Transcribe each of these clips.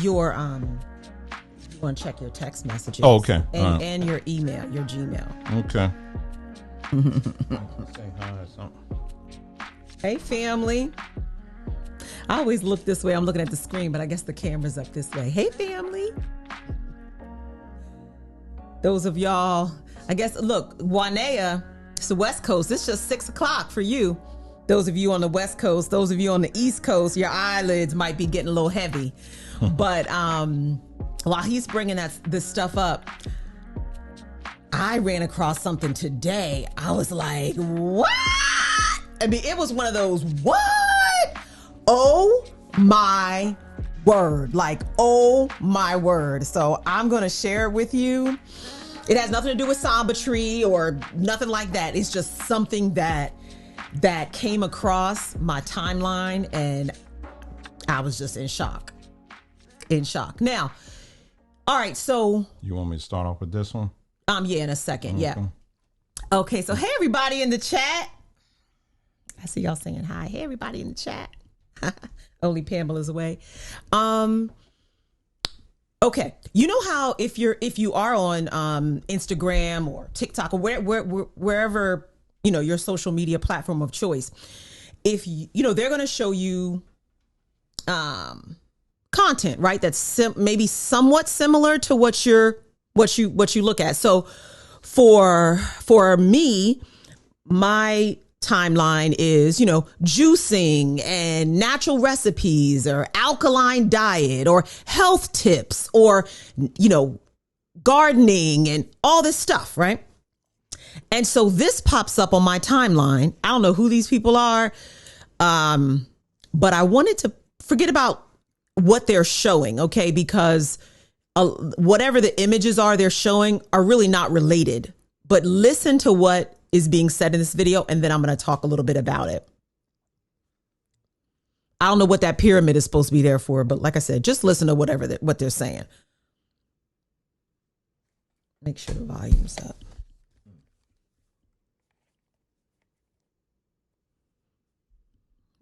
you want to check your text messages. Oh, okay. And your email, your Gmail. Okay. Hey, family. I always look this way. I'm looking at the screen, but I guess the camera's up this way. Hey, family. Those of y'all, I guess, look, Wanea, it's the West Coast. It's just 6 o'clock for you. Those of you on the West Coast, those of you on the East Coast, your eyelids might be getting a little heavy. But while he's bringing this stuff up, I ran across something today. I was like, what? I mean, it was one of those, what? Oh my word. Like, oh my word. So I'm going to share it with you. It has nothing to do with sombatry or nothing like that. It's just something that came across my timeline, and I was just in shock. Now, all right, so you want me to start off with this one? Yeah, in a second. Okay. Yeah. Okay, so hey everybody in the chat. I see y'all saying hi. Hey everybody in the chat. Only Pamela's away. Okay, you know how if you are on Instagram or TikTok or wherever, you know, your social media platform of choice, if you know, they're going to show you content, right? That's maybe somewhat similar to what you look at. So for me, my timeline is, you know, juicing and natural recipes or alkaline diet or health tips or, you know, gardening and all this stuff, right? And so this pops up on my timeline. I don't know who these people are, but I wanted to forget about what they're showing, okay? Because whatever the images are they're showing are really not related. But listen to what is being said in this video, and then I'm going to talk a little bit about it. I don't know what that pyramid is supposed to be there for, but like I said, just listen to what they're saying. Make sure the volume's up.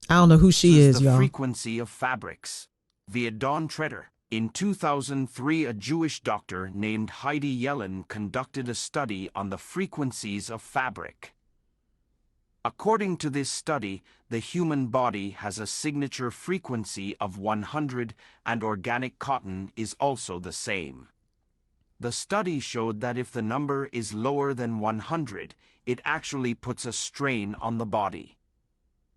I don't know who she is, y'all. The frequency of fabrics via Dawn Treader. In 2003, a Jewish doctor named Heidi Yellen conducted a study on the frequencies of fabric. According to this study, the human body has a signature frequency of 100, and organic cotton is also the same. The study showed that if the number is lower than 100, it actually puts a strain on the body.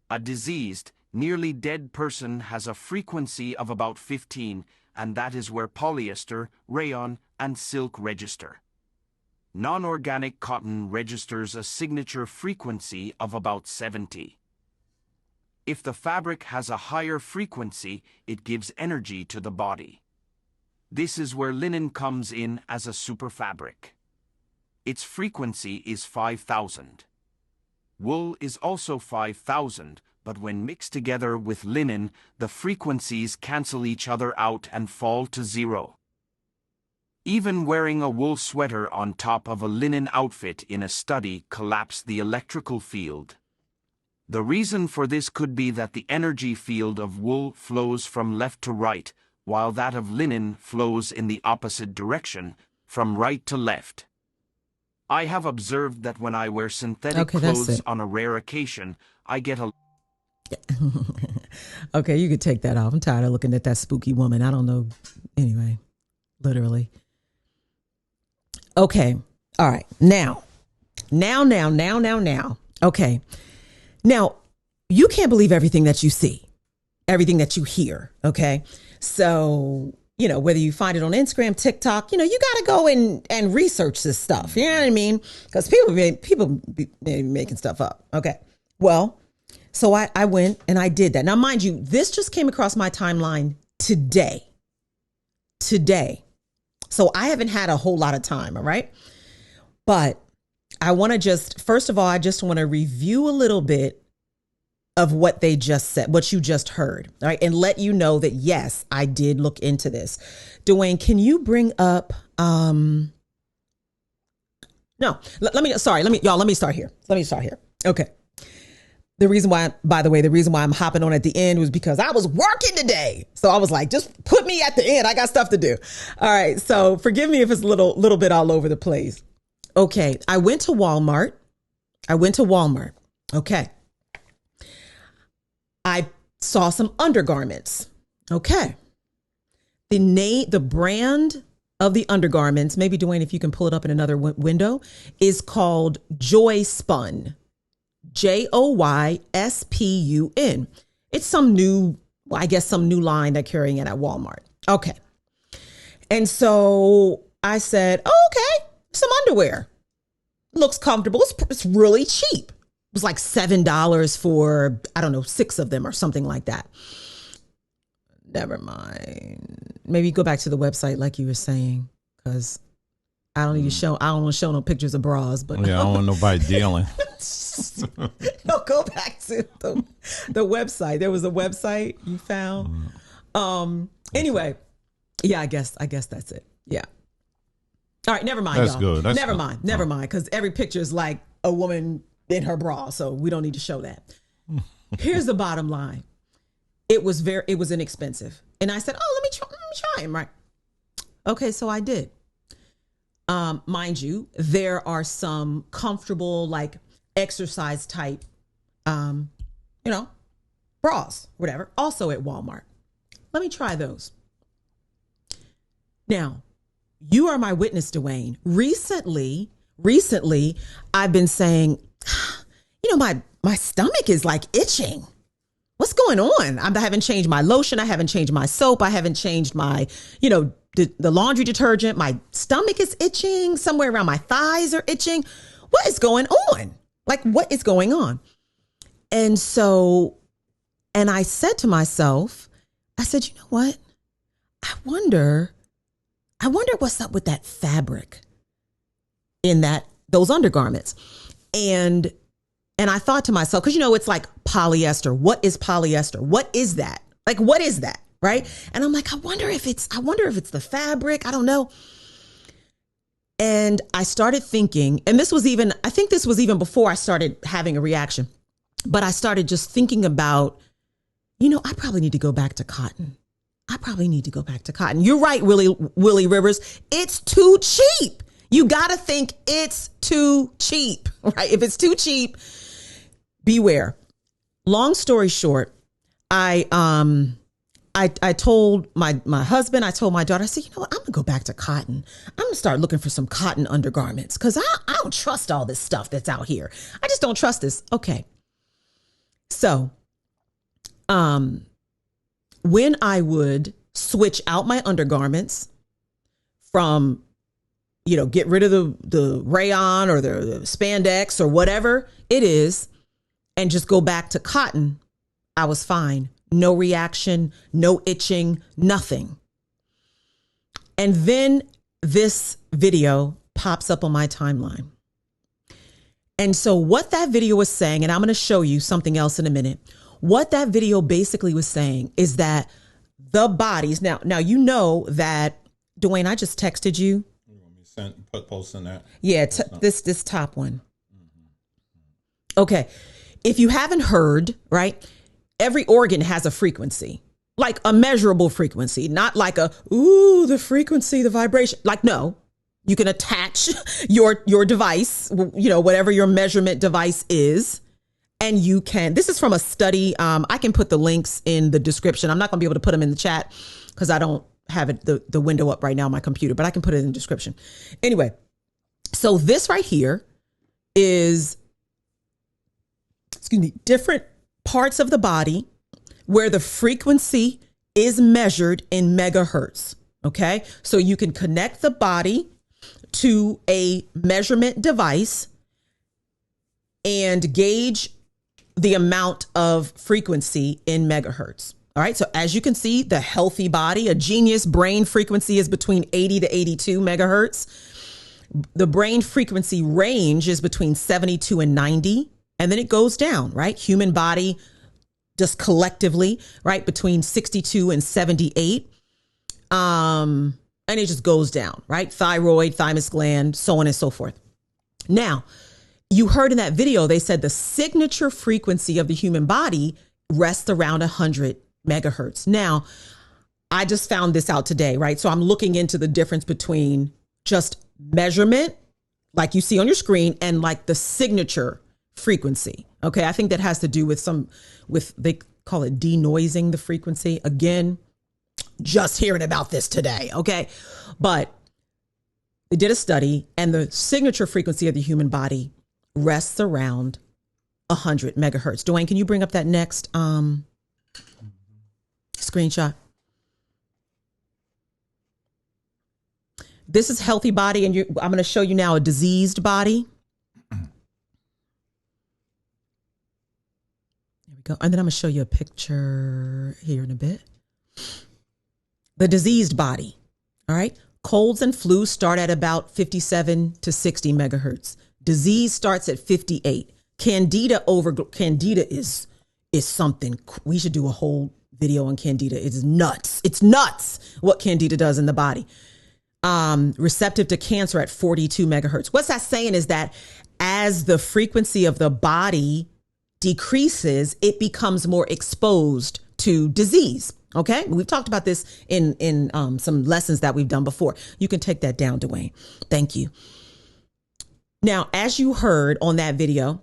A diseased, nearly dead person has a frequency of about 15, and that is where polyester, rayon, and silk register. Non-organic cotton registers a signature frequency of about 70. If the fabric has a higher frequency, it gives energy to the body. This is where linen comes in as a super fabric. Its frequency is 5,000. Wool is also 5,000, but when mixed together with linen, the frequencies cancel each other out and fall to 0. Even wearing a wool sweater on top of a linen outfit in a study collapsed the electrical field. The reason for this could be that the energy field of wool flows from left to right, while that of linen flows in the opposite direction, from right to left. I have observed that when I wear synthetic clothes on a rare occasion, I get a... Okay, you could take that off. I'm tired of looking at that spooky woman. I don't know. Anyway, literally. Okay. All right. Now. Okay. Now, you can't believe everything that you see, everything that you hear. Okay. So, you know, whether you find it on Instagram, TikTok, you know, you got to go and research this stuff. You know what I mean? Because people be making stuff up. Okay. Well, so I went and I did that. Now, mind you, this just came across my timeline today. So I haven't had a whole lot of time. All right. But I want to first of all, I just want to review a little bit of what they just said, what you just heard. All right. And let you know that, yes, I did look into this. Dwayne, can you bring up, no, let me start here. Okay. The reason why I'm hopping on at the end was because I was working today. So I was like, just put me me at the end. I got stuff to do. All right. So forgive me if it's a little bit all over the place. Okay. I went to Walmart. Okay. I saw some undergarments. Okay. The brand of the undergarments, maybe Dwayne, if you can pull it up in another window, is called Joyspun. Joyspun. It's some new line they're carrying it at Walmart. Okay. And so I said, oh, okay, some underwear. Looks comfortable. It's really cheap. It was like $7 for, I don't know, 6 of them or something like that. Never mind. Maybe go back to the website like you were saying, because I don't want to show no pictures of bras, but yeah, I don't want nobody dealing. No, go back to the website. There was a website you found. Anyway, yeah, I guess that's it. Yeah. All right, never mind. That's y'all. good. That's never good. mind, because every picture is like a woman in her bra, so we don't need to show that. Here's the bottom line. It was inexpensive, and I said, "Oh, let me try him." Right? Okay, so I did. Mind you, there are some comfortable, like exercise type, bras, whatever, also at Walmart. Let me try those. Now, you are my witness, Dwayne. Recently, I've been saying, my stomach is like itching. What's going on? I haven't changed my lotion. I haven't changed my soap. I haven't changed my, the laundry detergent. My stomach is itching. Somewhere around my thighs are itching. What is going on? Like, what is going on? And I said to myself, I said, you know what? I wonder what's up with that fabric in those undergarments. And I thought to myself, because it's like polyester. What is polyester? What is that? Like, what is that? Right? And I'm like, I wonder if it's the fabric. I don't know. And I started thinking, and I think this was even before I started having a reaction, but I started just thinking about, I probably need to go back to cotton. You're right, Willie Rivers. It's too cheap. You got to think it's too cheap, right? If it's too cheap, beware. Long story short, I told my husband, I told my daughter, I said, I'm going to go back to cotton. I'm going to start looking for some cotton undergarments because I don't trust all this stuff that's out here. I just don't trust this. Okay. So, when I would switch out my undergarments from, get rid of the rayon or the spandex or whatever it is, and just go back to cotton, I was fine. No reaction, no itching, nothing. And then this video pops up on my timeline. And so what that video was saying, and I'm going to show you something else in a minute. What that video basically was saying is that the bodies, now you know that, Dwayne, I just texted you. You want me to post in that? Yeah, this top one. Okay. If you haven't heard, right, every organ has a frequency, like a measurable frequency, not like the frequency, the vibration. Like, no, you can attach your device, whatever your measurement device is. And you can, this is from a study. I can put the links in the description. I'm not going to be able to put them in the chat because I don't have it, the window up right now on my computer, but I can put it in the description. Anyway, so this right here is, different parts of the body where the frequency is measured in megahertz. Okay. So you can connect the body to a measurement device and gauge the amount of frequency in megahertz. All right. So as you can see, the healthy body, a genius brain frequency is between 80 to 82 megahertz. The brain frequency range is between 72 and 90. And then it goes down, right? Human body just collectively, right? Between 62 and 78. And it just goes down, right? Thyroid, thymus gland, so on and so forth. Now, you heard in that video, they said the signature frequency of the human body rests around 100 megahertz. Now, I just found this out today, right? So I'm looking into the difference between just measurement, like you see on your screen, and like the signature frequency. Okay. I think that has to do with they call it denoising the frequency. Again, just hearing about this today. Okay. But they did a study, and the signature frequency of the human body rests around 100 megahertz. Dwayne, can you bring up that next screenshot? This is healthy body, and I'm going to show you now a diseased body. There we go. And then I'm going to show you a picture here in a bit. The diseased body. All right. Colds and flu start at about 57 to 60 megahertz. Disease starts at 58. Candida is something. We should do a whole video on Candida. It's nuts. It's nuts what Candida does in the body. Receptive to cancer at 42 megahertz. What's that saying is that as the frequency of the body decreases, it becomes more exposed to disease. Okay. We've talked about this in some lessons that we've done before. You can take that down, Dwayne. Thank you. Now, as you heard on that video,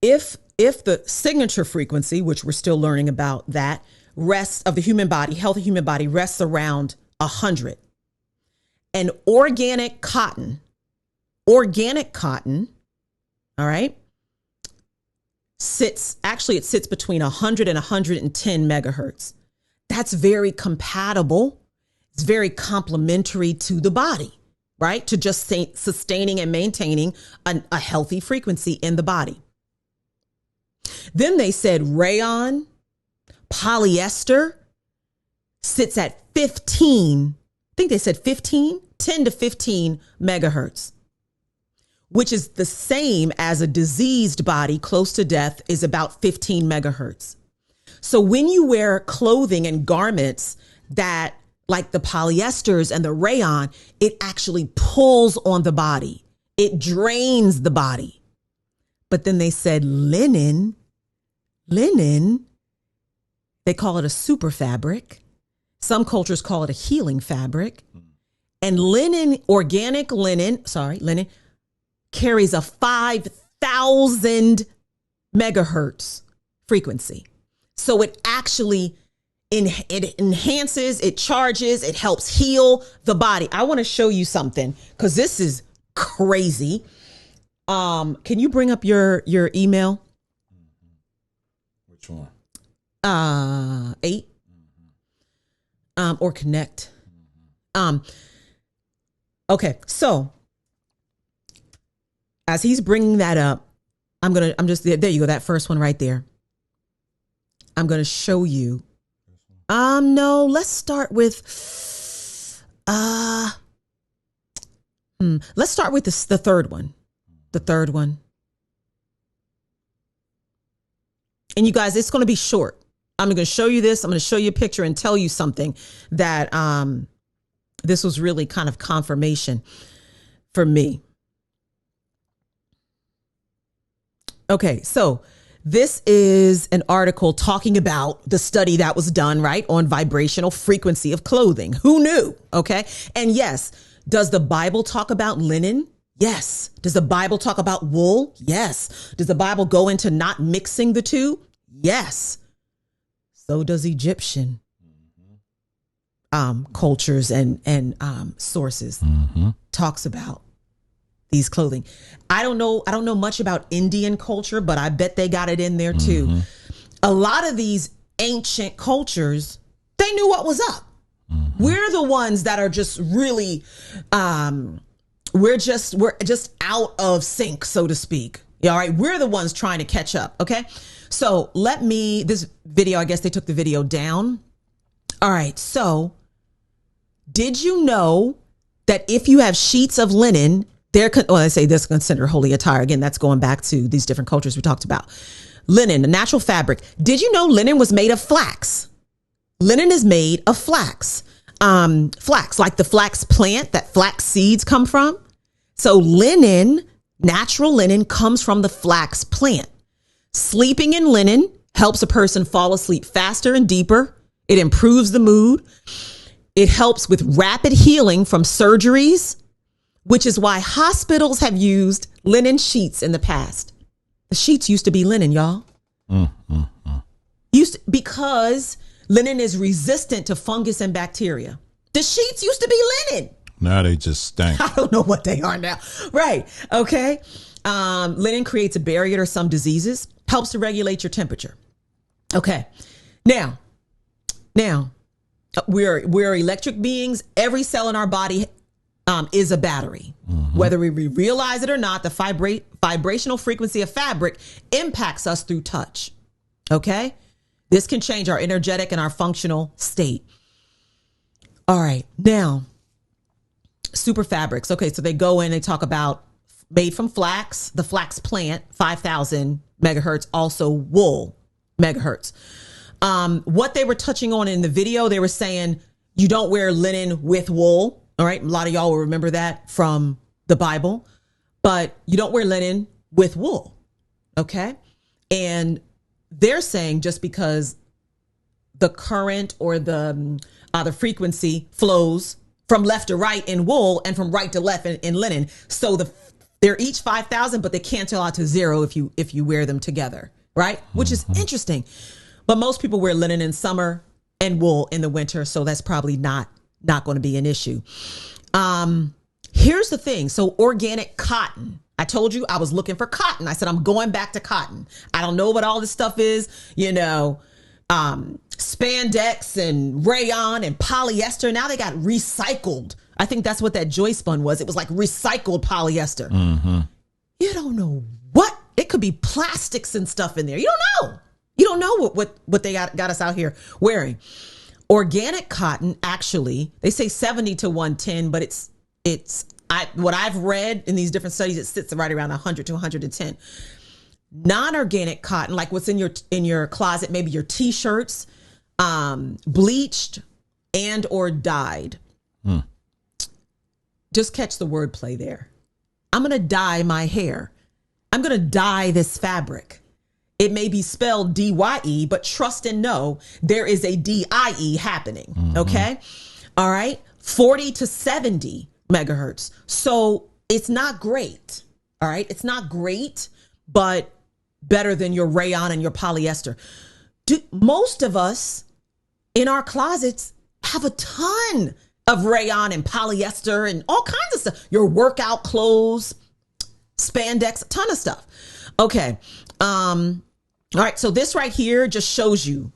if the signature frequency, which we're still learning about, that rests of the human body, healthy human body, rests around 100, and organic cotton, all right, it sits between 100 and 110 megahertz. That's very compatible. It's very complementary to the body, right? To just sustaining and maintaining a healthy frequency in the body. Then they said rayon, polyester sits at 15. I think they said 10 to 15 megahertz, which is the same as a diseased body close to death is about 15 megahertz. So when you wear clothing and garments that like the polyesters and the rayon, it actually pulls on the body. It drains the body. But then they said linen, they call it a super fabric. Some cultures call it a healing fabric. And organic linen carries a 5,000 megahertz frequency. So it actually it enhances, it charges, it helps heal the body. I want to show you something because this is crazy. Can you bring up your email? Which one? 8. Or connect. Okay, so as he's bringing that up, there you go, that first one right there. I'm going to show you. No, let's start with, let's start with the third one. The third one. And you guys, it's going to be short. I'm going to show you this. I'm going to show you a picture and tell you something that, this was really kind of confirmation for me. Okay, so this is an article talking about the study that was done, right, on vibrational frequency of clothing. Who knew? Okay. And yes, does the Bible talk about linen? Yes. Does the Bible talk about wool? Yes. Does the Bible go into not mixing the two? Yes. So does Egyptian cultures and sources talks about these clothing. I don't know much about Indian culture, but I bet they got it in there too. A lot of these ancient cultures, they knew what was up. We're the ones that are just really, we're just out of sync, so to speak. All right. We're the ones trying to catch up. Okay. So this video, I guess they took the video down. All right. So did you know that if you have sheets of linen, I say this considered holy attire. Again, that's going back to these different cultures we talked about. Linen, a natural fabric. Did you know linen was made of flax? Linen is made of flax. Flax, like the flax plant that flax seeds come from. So linen, natural linen, comes from the flax plant. Sleeping in linen helps a person fall asleep faster and deeper. It improves the mood. It helps with rapid healing from surgeries, which is why hospitals have used linen sheets in the past. The sheets used to be linen, y'all. Because linen is resistant to fungus and bacteria. The sheets used to be linen. Now they just stink. I don't know what they are now. Right. Okay. Linen creates a barrier to some diseases, helps to regulate your temperature. Okay. Now, we're electric beings. Every cell in our body is a battery. Whether we realize it or not, the vibrational frequency of fabric impacts us through touch. Okay? This can change our energetic and our functional state. All right. Now, super fabrics. Okay, so they go in, they talk about made from flax, the flax plant, 5,000 megahertz, also wool megahertz. What they were touching on in the video, they were saying you don't wear linen with wool. All right. A lot of y'all will remember that from the Bible, but you don't wear linen with wool. Okay. And they're saying just because the current or the frequency flows from left to right in wool and from right to left in linen. So they're each 5,000, but they cancel out to zero if you wear them together. Right. Which is interesting. But most people wear linen in summer and wool in the winter. So that's probably not going to be an issue. Here's the thing. So organic cotton. I told you I was looking for cotton. I said, I'm going back to cotton. I don't know what all this stuff is, spandex and rayon and polyester. Now they got recycled. I think that's what that joy spun was. It was like recycled polyester. You don't know what it could be, plastics and stuff in there. You don't know. You don't know what they got us out here wearing. Organic cotton, actually, they say 70 to 110, but what I've read in these different studies, it sits right around 100 to 110. Non-organic cotton, like what's in your closet, maybe your t-shirts, bleached and or dyed. Just catch the wordplay there. I'm going to dye my hair. I'm going to dye this fabric. It may be spelled D-Y-E, but trust and know there is a D-I-E happening. Okay. All right. 40 to 70 megahertz. So it's not great. All right. It's not great, but better than your rayon and your polyester. Most of us in our closets have a ton of rayon and polyester and all kinds of stuff. Your workout clothes, spandex, a ton of stuff. Okay. All right. So this right here just shows you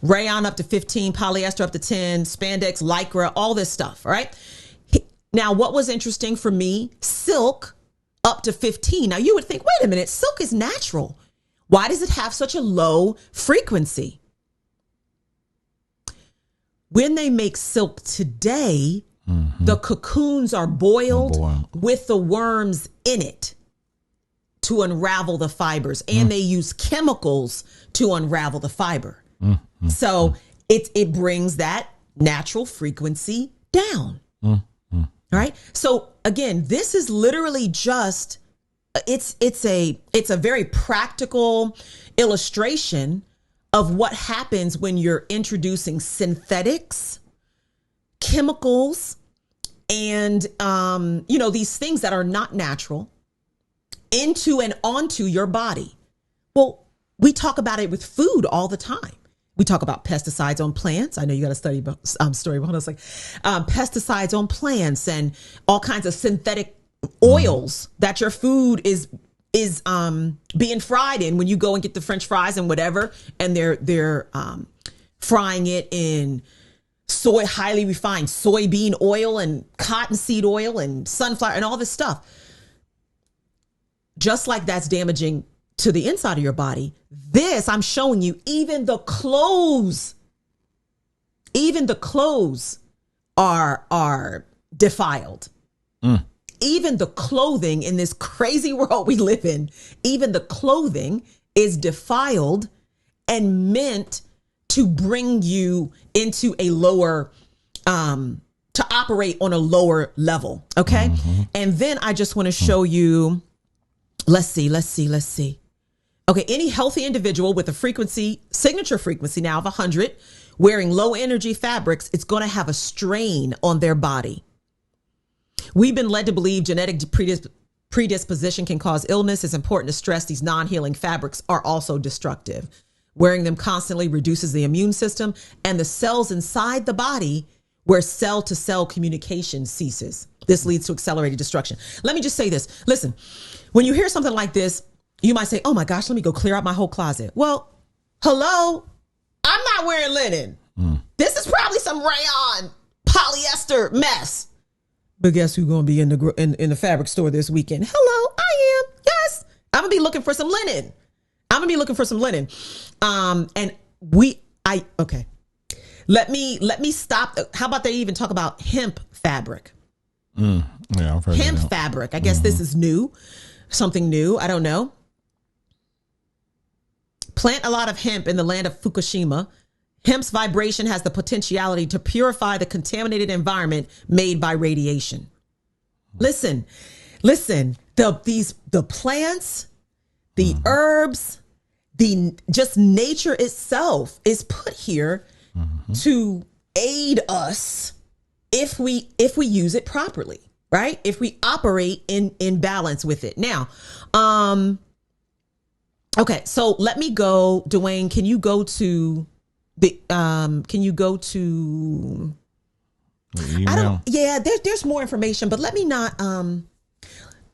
rayon up to 15, polyester up to 10, spandex, lycra, all this stuff. All right. Now, what was interesting for me, silk up to 15. Now you would think, wait a minute, silk is natural. Why does it have such a low frequency? When they make silk today, the cocoons are boiled with the worms in it to unravel the fibers, and they use chemicals to unravel the fiber. So it brings that natural frequency down. All right. So again, this is literally just it's a very practical illustration of what happens when you're introducing synthetics, chemicals, and these things that are not natural into and onto your body. Well, we talk about it with food all the time. We talk about pesticides on plants. I know you got a story behind us, like pesticides on plants and all kinds of synthetic oils that your food is being fried in when you go and get the French fries and whatever, and they're frying it in highly refined soybean oil and cottonseed oil and sunflower and all this stuff. Just like that's damaging to the inside of your body. This, I'm showing you, even the clothes are defiled. Even the clothing in this crazy world we live in, even the clothing is defiled and meant to bring you into a lower, to operate on a lower level. Okay. And then I just want to show you, let's see. Okay, any healthy individual with a signature frequency now of 100 wearing low energy fabrics, it's going to have a strain on their body. We've been led to believe genetic predisposition can cause illness. It's important to stress these non-healing fabrics are also destructive. Wearing them constantly reduces the immune system and the cells inside the body where cell-to-cell communication ceases. This leads to accelerated destruction. Let me just say this. Listen, when you hear something like this, you might say, oh my gosh, let me go clear out my whole closet. Well, hello, I'm not wearing linen. This is probably some rayon polyester mess. But guess who's going to be in the fabric store this weekend? Hello, I am. Yes, I'm going to be looking for some linen. Okay. Let me stop. How about they even talk about hemp fabric? Yeah, I've heard Hemp that. fabric. I guess this is new, something new. I don't know. Plant a lot of hemp in the land of Fukushima. Hemp's vibration has the potentiality to purify the contaminated environment made by radiation. Listen, the plants, the herbs, just nature itself is put here to aid us if we use it properly, right? If we operate in balance with it. Now, okay, so let me go, Dwayne, can you go to the email? There's more information, but let me not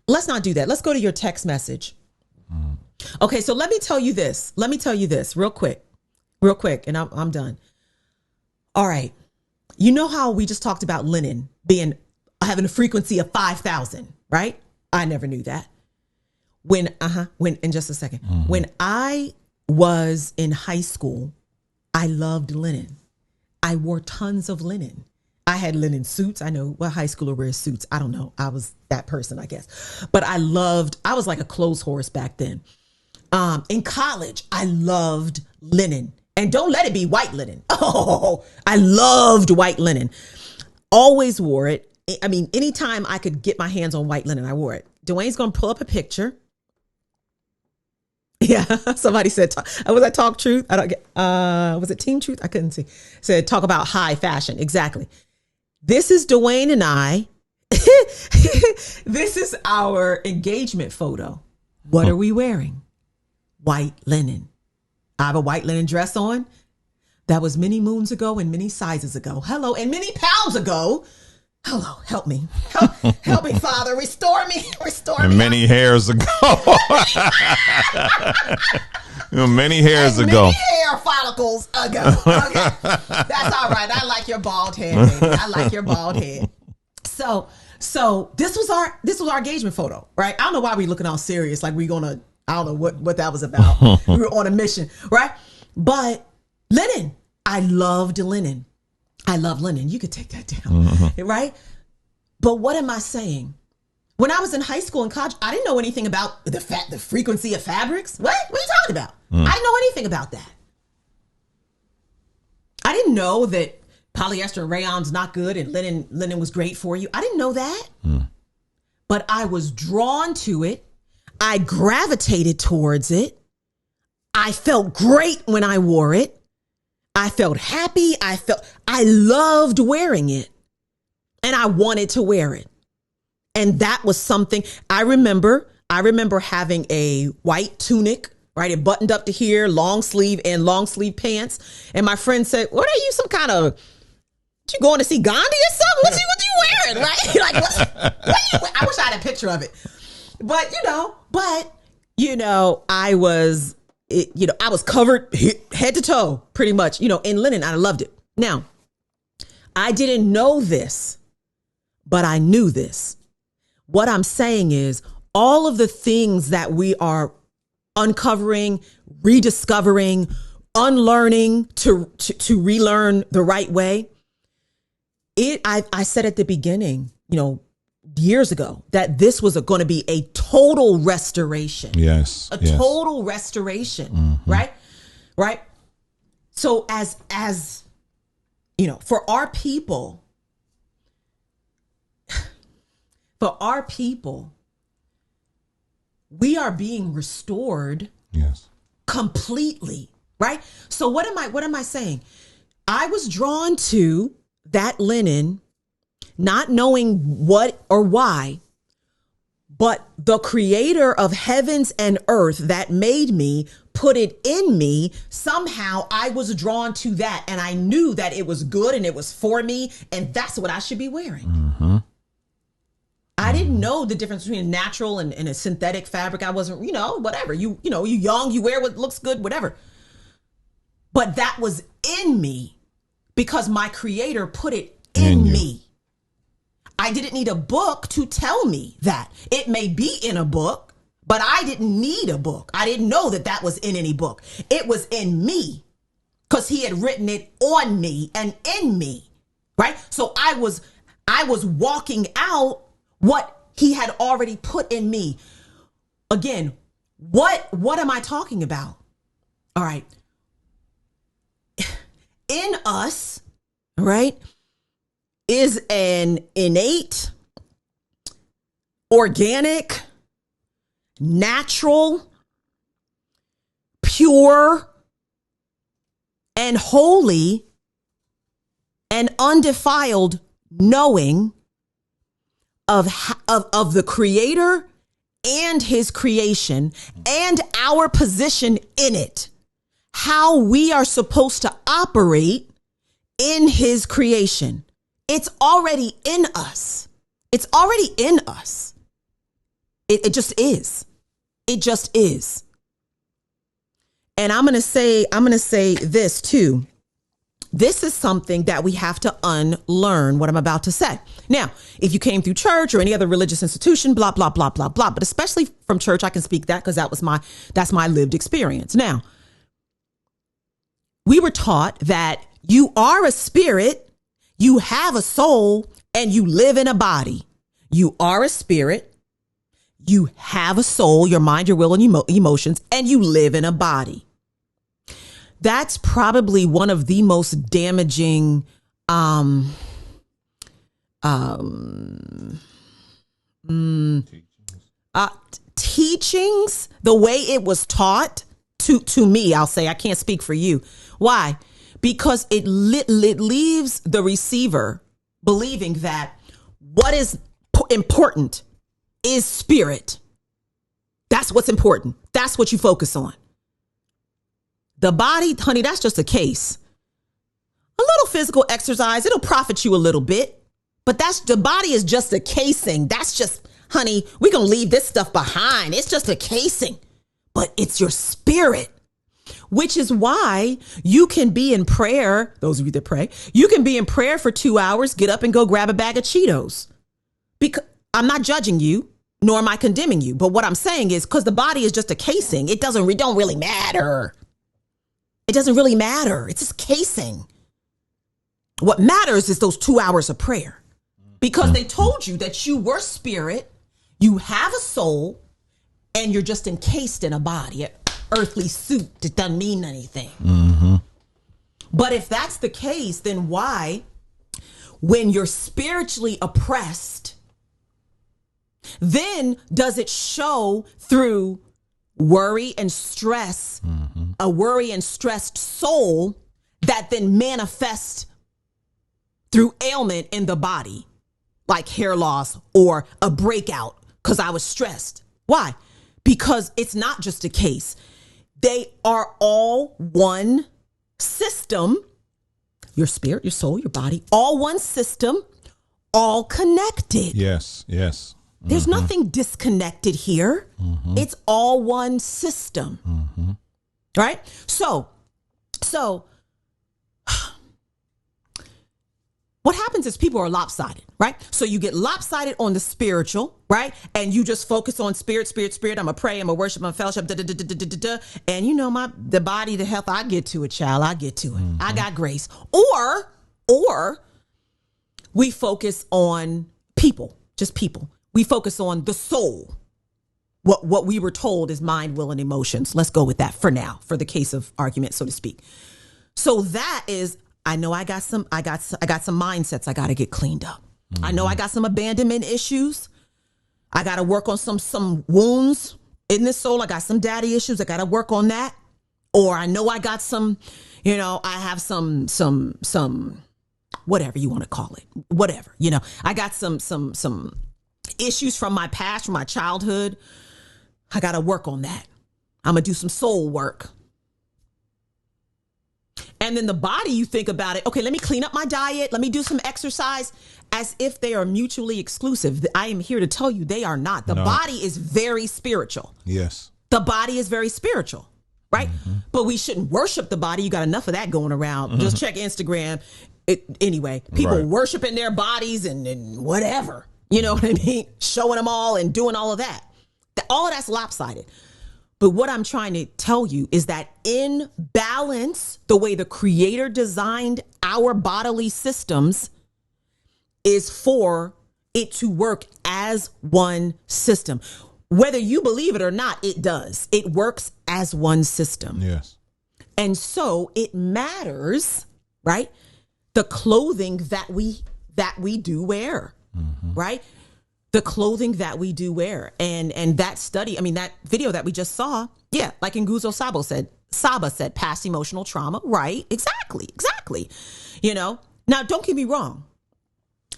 let's not do that. Let's go to your text message. Okay, so let me tell you this real quick, and I'm done. All right. You know how we just talked about linen having a frequency of 5,000, right? I never knew that. When in just a second, when I was in high school, I loved linen. I wore tons of linen. I had linen suits. I know what high schooler wears suits. I don't know. I was that person, I guess. But I was like a clothes horse back then. In college, I loved linen. And don't let it be white linen. Oh, I loved white linen. Always wore it. I mean, anytime I could get my hands on white linen, I wore it. Dwayne's going to pull up a picture. Yeah, somebody said, was that Talk Truth? I don't get, was it Team Truth? I couldn't see. Said, talk about high fashion. Exactly. This is Dwayne and I. This is our engagement photo. What are we wearing? White linen. I have a white linen dress on. That was many moons ago and many sizes ago. Hello, and many pounds ago. Hello, help me. Help me, Father. Restore me. And many hairs ago. Many hairs ago. Many hair follicles ago. Okay. That's all right. I like your bald head, baby. I like your bald head. So this was our engagement photo, right? I don't know why we looking all serious, like I don't know what that was about. We were on a mission, right? But linen. I loved linen. I love linen. You could take that down, right? But what am I saying? When I was in high school and college, I didn't know anything about the frequency of fabrics. What are you talking about? I didn't know anything about that. I didn't know that polyester and rayon's not good and linen was great for you. I didn't know that. But I was drawn to it. I gravitated towards it. I felt great when I wore it. I felt happy. I loved wearing it and I wanted to wear it. And that was something I remember having a white tunic, right? It buttoned up to here, long sleeve pants. And my friend said, what are you, some kind of, you going to see Gandhi or something? What you wearing, right? Like, I wish I had a picture of it. But, I was, I was covered head to toe pretty much, in linen. I loved it. Now, I didn't know this, but I knew this. What I'm saying is all of the things that we are uncovering, rediscovering, unlearning to relearn the right way. I said at the beginning, years ago, that this was going to be a total restoration. Yes. Total restoration. Right. So as for our people, we are being restored. Yes. Completely. Right. So what am I saying? I was drawn to that linen, not knowing what or why, but the creator of heavens and earth that made me put it in me. Somehow I was drawn to that, and I knew that it was good and it was for me, and that's what I should be wearing. Mm-hmm. I didn't know the difference between a natural and a synthetic fabric. I wasn't, whatever. You young, you wear what looks good, whatever. But that was in me because my creator put it in me. I didn't need a book to tell me that. It may be in a book, but I didn't need a book. I didn't know that that was in any book. It was in me because he had written it on me and in me, right? So I was walking out what he had already put in me. Again, what am I talking about? All right. In us, right, is an innate, organic, natural, pure, and holy and undefiled knowing of the creator and his creation and our position in it, how we are supposed to operate in his creation. It's already in us. It's already in us. It just is. It just is. And I'm going to say this too. This is something that we have to unlearn, what I'm about to say. Now, if you came through church or any other religious institution, blah, blah, blah, blah, blah. But especially from church, I can speak that because that's my lived experience. Now, we were taught that you are a spirit, you have a soul, and you live in a body. You are a spirit, you have a soul, your mind, your will, and emotions, and you live in a body. That's probably one of the most damaging teachings, the way it was taught to me. I'll say, I can't speak for you. Why? Because it leaves the receiver believing that what is important is spirit. That's what's important. That's what you focus on. The body, honey, that's just a case. A little physical exercise, it'll profit you a little bit, but the body is just a casing. That's just, honey, we're going to leave this stuff behind. It's just a casing, but it's your spirit, which is why you can be in prayer. Those of you that pray, you can be in prayer for 2 hours, get up and go grab a bag of Cheetos. Because I'm not judging you, nor am I condemning you. But what I'm saying is because the body is just a casing, it don't really matter. It doesn't really matter. It's just casing. What matters is those 2 hours of prayer, because they told you that you were spirit, you have a soul, and you're just encased in a body, an earthly suit that doesn't mean anything. Mm-hmm. But if that's the case, then why, when you're spiritually oppressed, then does it show through worry and stress, a worry and stressed soul that then manifests through ailment in the body, like hair loss or a breakout because I was stressed? Why? Because it's not just a case. They are all one system. Your spirit, your soul, your body, all one system, all connected. Yes, yes. There's nothing disconnected here. It's all one system. Right? So what happens is people are lopsided, right? So you get lopsided on the spiritual, right? And you just focus on spirit. I'm going to pray, I'm going to worship, I'm going to fellowship, and the body, the health, I get to it, child. I get to it. I got grace. Or we focus on people, just people. We focus on the soul. What we were told is mind, will, and emotions. Let's go with that for now, for the case of argument, so to speak. So that is, I know I got some mindsets I got to get cleaned up. I know I got some abandonment issues. I got to work on some wounds in this soul. I got some daddy issues. I got to work on that. Or I know I got some, You know, I have some whatever you want to call it, whatever, you know, I got some issues from my past, from my childhood. I got to work on that. I'm going to do some soul work. And then the body, you think about it. Okay, let me clean up my diet. Let me do some exercise, as if they are mutually exclusive. I am here to tell you they are not. The body is very spiritual. Yes. The body is very spiritual, right? But we shouldn't worship the body. You got enough of that going around. Just check Instagram. Anyway, people worshiping their bodies and whatever. You know what I mean? Showing them all and doing all of that. All of that's lopsided. But what I'm trying to tell you is that in balance, the way the Creator designed our bodily systems is for it to work as one system. Whether you believe it or not, it does. It works as one system. Yes. And so it matters, right? The clothing that we do wear, right? The clothing that we do wear. And that study, I mean, that video that we just saw, yeah, like Nguzo Saba said, past emotional trauma, right? Exactly. You know, now don't get me wrong.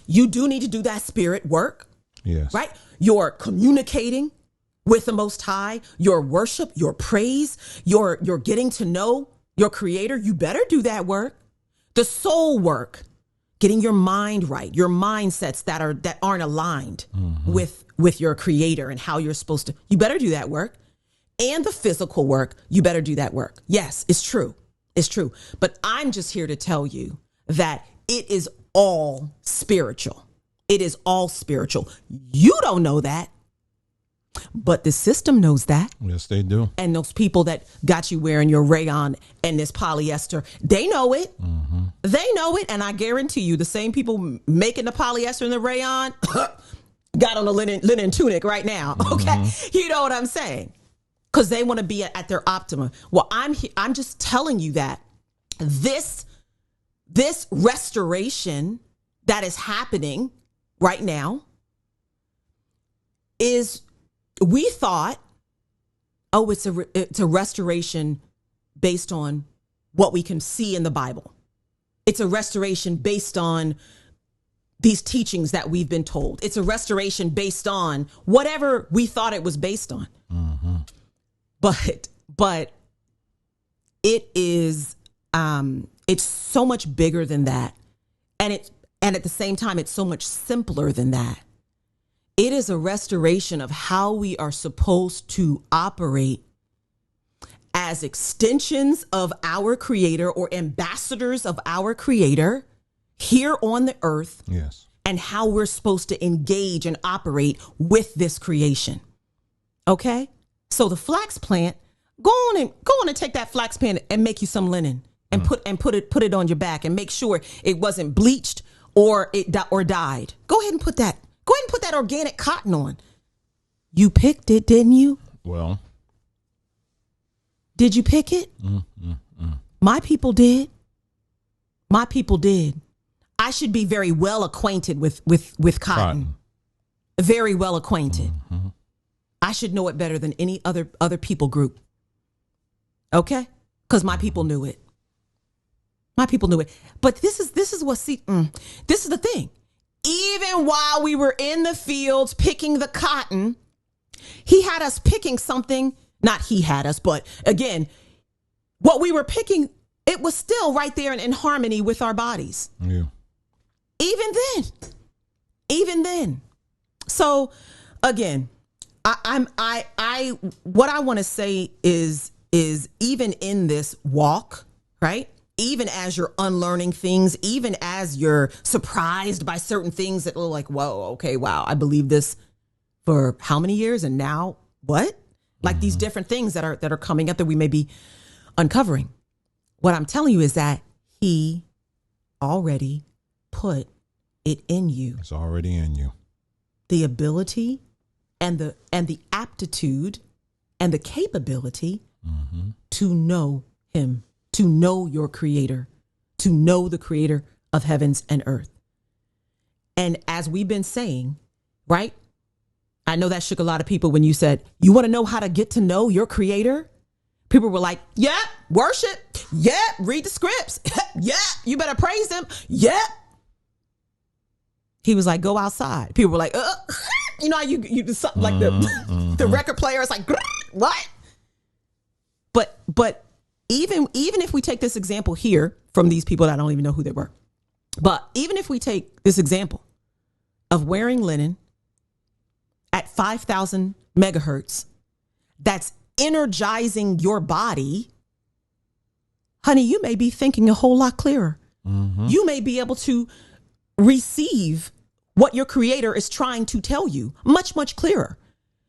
You do need to do that spirit work, yes, right? You're communicating with the Most High, your worship, your praise, you're getting to know your Creator. You better do that work. The soul work. Getting your mind right, your mindsets that aren't aligned with your Creator and how you're supposed to. You better do that work. And the physical work, you better do that work. Yes, it's true. It's true. But I'm just here to tell you that it is all spiritual. It is all spiritual. You don't know that, but the system knows that. Yes, they do. And those people that got you wearing your rayon and this polyester, they know it. They know it. And I guarantee you, the same people making the polyester and the rayon got on a linen tunic right now. Okay. You know what I'm saying? Because they want to be at their optimum. Well, I'm just telling you that this restoration that is happening right now is, we thought, oh, it's a restoration based on what we can see in the Bible. It's a restoration based on these teachings that we've been told. It's a restoration based on whatever we thought it was based on. But it is, it's so much bigger than that. And at the same time, it's so much simpler than that. It is a restoration of how we are supposed to operate as extensions of our Creator, or ambassadors of our Creator here on the earth. Yes. And how we're supposed to engage and operate with this creation. Okay? So the flax plant, go on and take that flax plant and make you some linen and put it on your back, and make sure it wasn't bleached or dyed. Go ahead and put that organic cotton on. You picked it, didn't you? Well, did you pick it? My people did. I should be very well acquainted with cotton. Very well acquainted. I should know it better than any other people group. Okay? Because my people knew it. But this is this is the thing. Even while we were in the fields picking the cotton, he had us picking something. Not he had us, but again, what we were picking, it was still right there in harmony with our bodies. Yeah. Even then. So again, what I want to say is even in this walk, right? Even as you're unlearning things, even as you're surprised by certain things that are like, whoa, okay, wow, I believe this for how many years, and now what? Like these different things that are coming up that we may be uncovering. What I'm telling you is that he already put it in you. It's already in you. The ability and the aptitude and the capability to know him, to know your Creator, to know the Creator of heavens and earth. And as we've been saying, right? I know that shook a lot of people when you said, you want to know how to get to know your Creator? People were like, yeah, worship. Yeah, read the scripts. Yeah, you better praise him. Yeah. He was like, go outside. People were like, you know how you do something like the record player is like, what? But even if we take this example here from these people that I don't even know who they were, but even if we take this example of wearing linen at 5,000 megahertz, that's energizing your body, honey, you may be thinking a whole lot clearer. You may be able to receive what your creator is trying to tell you much, much clearer.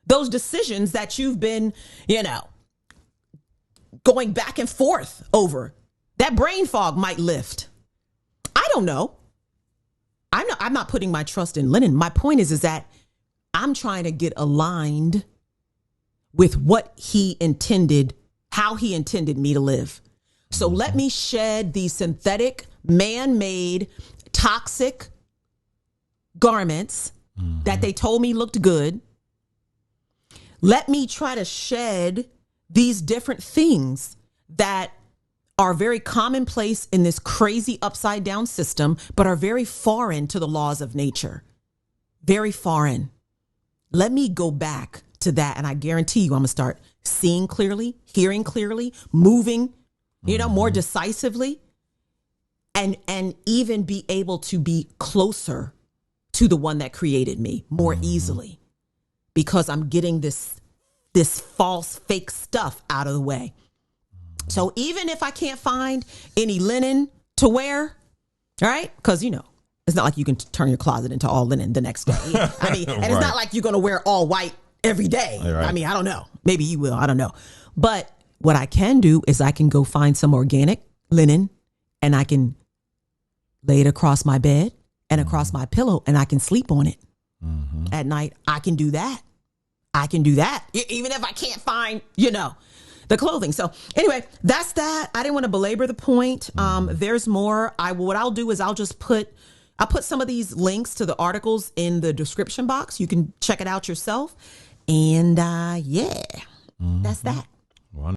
Those decisions that you've been, going back and forth over, that brain fog might lift. I don't know. I'm not putting my trust in linen. My point is that I'm trying to get aligned with what he intended, how he intended me to live. So let me shed these synthetic, man-made, toxic garments that they told me looked good. Let me try to shed these different things that are very commonplace in this crazy upside down system, but are very foreign to the laws of nature. Very foreign. Let me go back to that. And I guarantee you, I'm going to start seeing clearly, hearing clearly, moving, more decisively, and even be able to be closer to the one that created me more easily, because I'm getting this false fake stuff out of the way. So even if I can't find any linen to wear, all right, because it's not like you can turn your closet into all linen the next day. I mean, and it's not like you're going to wear all white every day. Right. I mean, I don't know. Maybe you will. I don't know. But what I can do is I can go find some organic linen and I can lay it across my bed and across my pillow and I can sleep on it at night. I can do that. Even if I can't find, the clothing. So anyway, that's that. I didn't want to belabor the point. There's more. What I'll do is I'll put some of these links to the articles in the description box. You can check it out yourself. And that's that.